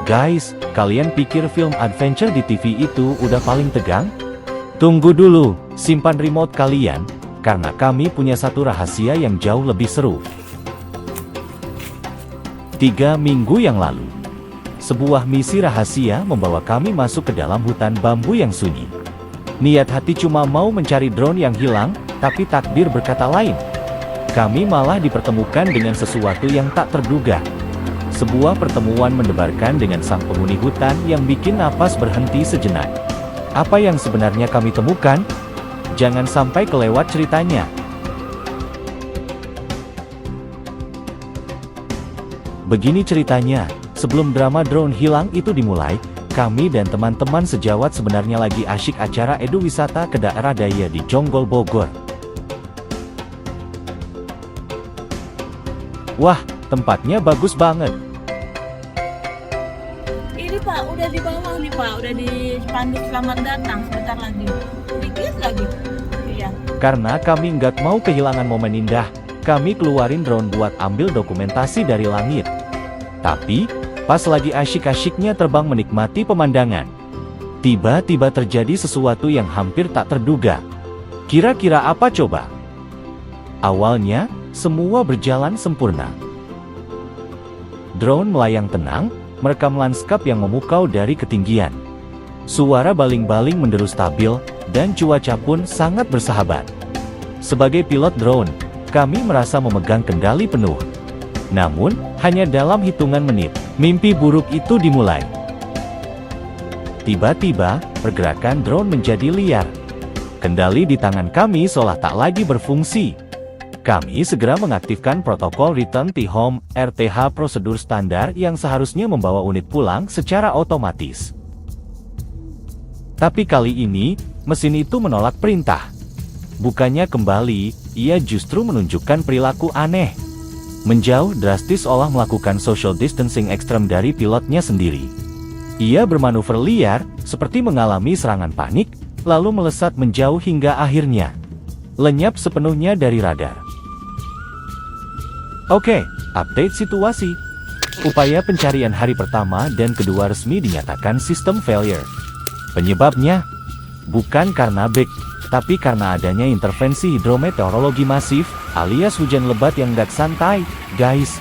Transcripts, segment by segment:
Guys, kalian pikir film adventure di TV itu udah paling tegang? Tunggu dulu, simpan remote kalian, karena kami punya satu rahasia yang jauh lebih seru. 3 minggu yang lalu, sebuah misi rahasia membawa kami masuk ke dalam hutan bambu yang sunyi. Niat hati cuma mau mencari drone yang hilang, tapi takdir berkata lain. Kami malah dipertemukan dengan sesuatu yang tak terduga. Sebuah pertemuan mendebarkan dengan sang penghuni hutan yang bikin napas berhenti sejenak. Apa yang sebenarnya kami temukan? Jangan sampai kelewat ceritanya. Begini ceritanya, sebelum drama drone hilang itu dimulai, kami dan teman-teman sejawat sebenarnya lagi asyik acara edu wisata ke daerah Daya di Jonggol, Bogor. Wah, tempatnya bagus banget. Ini Pak, udah di bawah nih Pak, udah di spanduk selamat datang, sebentar lagi. Dikit lagi. Iya. Karena kami nggak mau kehilangan momen indah, kami keluarin drone buat ambil dokumentasi dari langit. Tapi, pas lagi asyik-asyiknya terbang menikmati pemandangan, tiba-tiba terjadi sesuatu yang hampir tak terduga. Kira-kira apa coba? Awalnya, semua berjalan sempurna. Drone melayang tenang, merekam lanskap yang memukau dari ketinggian. Suara baling-baling menderu stabil, dan cuaca pun sangat bersahabat. Sebagai pilot drone, kami merasa memegang kendali penuh. Namun, hanya dalam hitungan menit, mimpi buruk itu dimulai. Tiba-tiba, pergerakan drone menjadi liar. Kendali di tangan kami seolah tak lagi berfungsi. Kami segera mengaktifkan protokol Return to Home (RTH) prosedur standar yang seharusnya membawa unit pulang secara otomatis. Tapi kali ini, mesin itu menolak perintah. Bukannya kembali, ia justru menunjukkan perilaku aneh. Menjauh drastis seolah melakukan social distancing ekstrem dari pilotnya sendiri. Ia bermanuver liar, seperti mengalami serangan panik, lalu melesat menjauh hingga akhirnya lenyap sepenuhnya dari radar. Oke, update situasi. Upaya pencarian hari pertama dan kedua resmi dinyatakan sistem failure. Penyebabnya bukan karena bug, tapi karena adanya intervensi hidrometeorologi masif, alias hujan lebat yang gak santai, guys.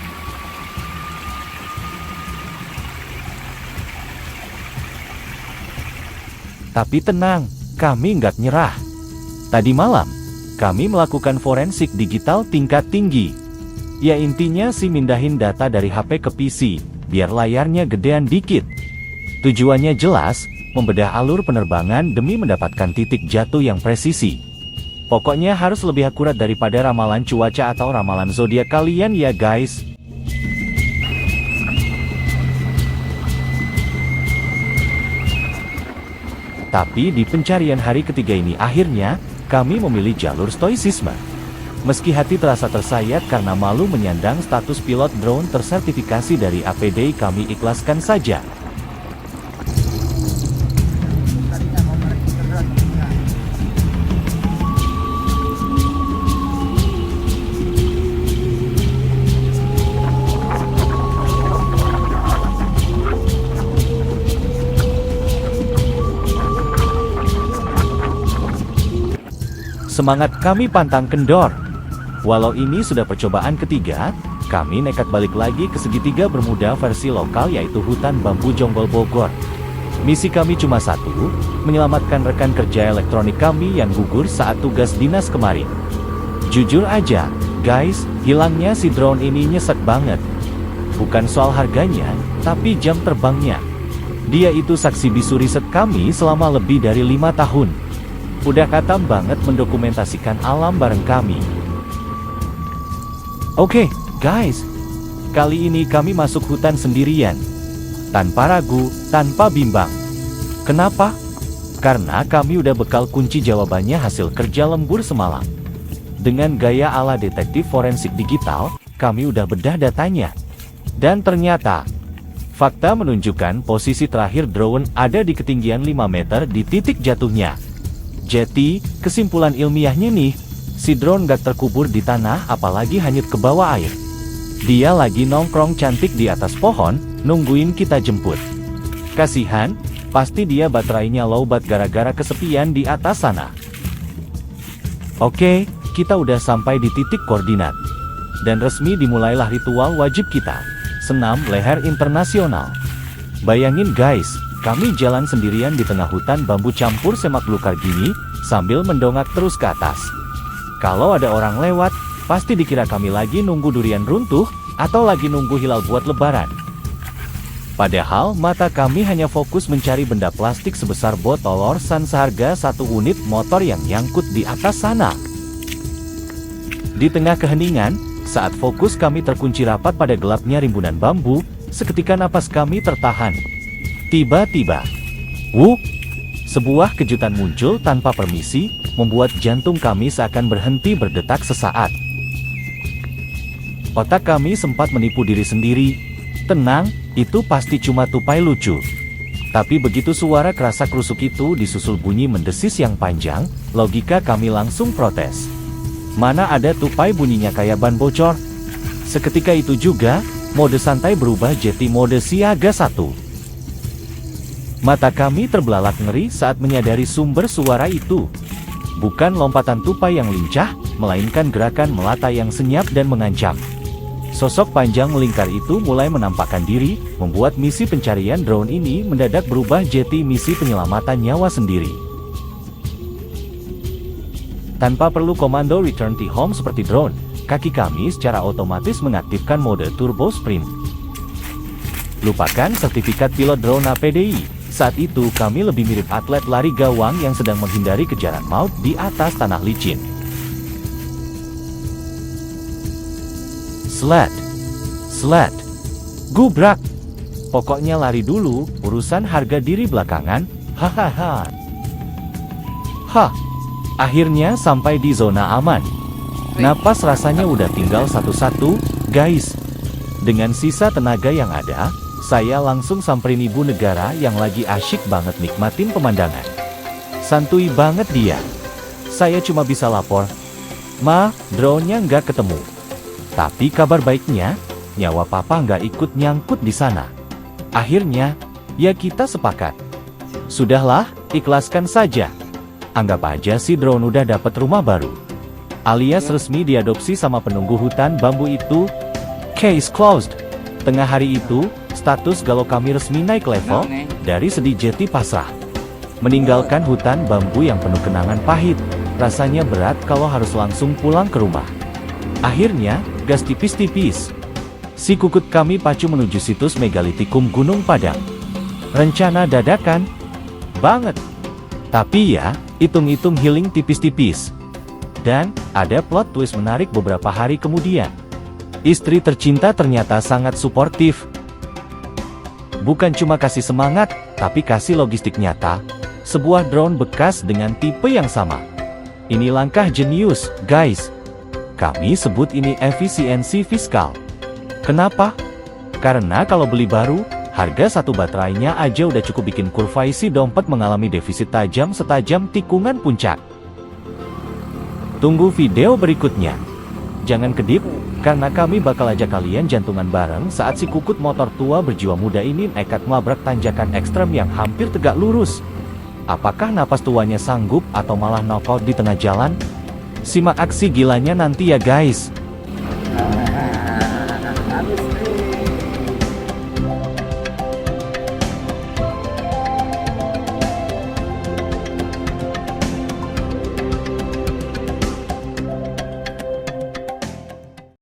Tapi tenang, kami nggak nyerah. Tadi malam, kami melakukan forensik digital tingkat tinggi. Ya intinya sih mindahin data dari HP ke PC, biar layarnya gedean dikit. Tujuannya jelas, membedah alur penerbangan demi mendapatkan titik jatuh yang presisi. Pokoknya harus lebih akurat daripada ramalan cuaca atau ramalan zodiak kalian ya guys. Tapi di pencarian hari ketiga ini akhirnya, kami memilih jalur stoicisme. Meski hati terasa tersayat karena malu menyandang status pilot drone tersertifikasi dari APD, kami ikhlaskan saja. Semangat kami pantang kendor. Walau ini sudah percobaan ketiga, kami nekat balik lagi ke segitiga bermuda versi lokal yaitu hutan bambu Jonggol, Bogor. Misi kami cuma satu, menyelamatkan rekan kerja elektronik kami yang gugur saat tugas dinas kemarin. Jujur aja, guys, hilangnya si drone ini nyesek banget. Bukan soal harganya, tapi jam terbangnya. Dia itu saksi bisu riset kami selama lebih dari 5 tahun. Udah katam banget mendokumentasikan alam bareng kami. Oke, guys. Kali ini kami masuk hutan sendirian. Tanpa ragu, tanpa bimbang. Kenapa? Karena kami udah bekal kunci jawabannya hasil kerja lembur semalam. Dengan gaya ala detektif forensik digital, kami udah bedah datanya. Dan ternyata, fakta menunjukkan posisi terakhir drone ada di ketinggian 5 meter di titik jatuhnya. Jadi, kesimpulan ilmiahnya nih, si drone gak terkubur di tanah apalagi hanyut ke bawah air. Dia lagi nongkrong cantik di atas pohon, nungguin kita jemput. Kasihan, pasti dia baterainya lowbat gara-gara kesepian di atas sana. Oke, kita udah sampai di titik koordinat. Dan resmi dimulailah ritual wajib kita, senam leher internasional. Bayangin guys, kami jalan sendirian di tengah hutan bambu campur semak belukar gini, sambil mendongak terus ke atas. Kalau ada orang lewat, pasti dikira kami lagi nunggu durian runtuh, atau lagi nunggu hilal buat lebaran. Padahal mata kami hanya fokus mencari benda plastik sebesar botol Lorsan seharga 1 unit motor yang nyangkut di atas sana. Di tengah keheningan, saat fokus kami terkunci rapat pada gelapnya rimbunan bambu, seketika napas kami tertahan. Tiba-tiba, sebuah kejutan muncul tanpa permisi, membuat jantung kami seakan berhenti berdetak sesaat. Otak kami sempat menipu diri sendiri. Tenang, itu pasti cuma tupai lucu. Tapi begitu suara kerasa kerusuk itu disusul bunyi mendesis yang panjang, logika kami langsung protes. Mana ada tupai bunyinya kayak ban bocor. Seketika itu juga, mode santai berubah jadi mode siaga 1. Mata kami terbelalak ngeri saat menyadari sumber suara itu. Bukan lompatan tupai yang lincah, melainkan gerakan melata yang senyap dan mengancam. Sosok panjang melingkar itu mulai menampakkan diri, membuat misi pencarian drone ini mendadak berubah jadi misi penyelamatan nyawa sendiri. Tanpa perlu komando return to home seperti drone, kaki kami secara otomatis mengaktifkan mode turbo sprint. Lupakan sertifikat pilot drone APDI, saat itu kami lebih mirip atlet lari gawang yang sedang menghindari kejaran maut di atas tanah licin. Slat, gubrak. Pokoknya lari dulu, urusan harga diri belakangan, hahaha. Akhirnya sampai di zona aman. Napas rasanya udah tinggal satu-satu, guys. Dengan sisa tenaga yang ada, saya langsung samperin ibu negara yang lagi asyik banget nikmatin pemandangan. Santuy banget dia. Saya cuma bisa lapor, "Ma, drone-nya nggak ketemu." Tapi kabar baiknya, nyawa papa nggak ikut nyangkut di sana. Akhirnya, ya kita sepakat. Sudahlah, ikhlaskan saja. Anggap aja si drone udah dapat rumah baru. Alias resmi diadopsi sama penunggu hutan bambu itu. Case closed. Tengah hari itu, status galau kami resmi naik level, dari sedih jadi pasrah. Meninggalkan hutan bambu yang penuh kenangan pahit, rasanya berat kalau harus langsung pulang ke rumah. Akhirnya, gas tipis-tipis. Si kukut kami pacu menuju situs megalitikum Gunung Padang. Rencana dadakan banget. Tapi ya, hitung-hitung healing tipis-tipis. Dan, ada plot twist menarik beberapa hari kemudian. Istri tercinta ternyata sangat suportif. Bukan cuma kasih semangat, tapi kasih logistik nyata. Sebuah drone bekas dengan tipe yang sama. Ini langkah jenius, guys. Kami sebut ini efisiensi fiskal. Kenapa? Karena kalau beli baru, harga satu baterainya aja udah cukup bikin kurva isi dompet mengalami defisit tajam setajam tikungan puncak. Tunggu video berikutnya. Jangan kedip, karena kami bakal ajak kalian jantungan bareng saat si kukut motor tua berjiwa muda ini nekat melabrak tanjakan ekstrem yang hampir tegak lurus. Apakah napas tuanya sanggup atau malah knockout di tengah jalan? Simak aksi gilanya nanti ya guys.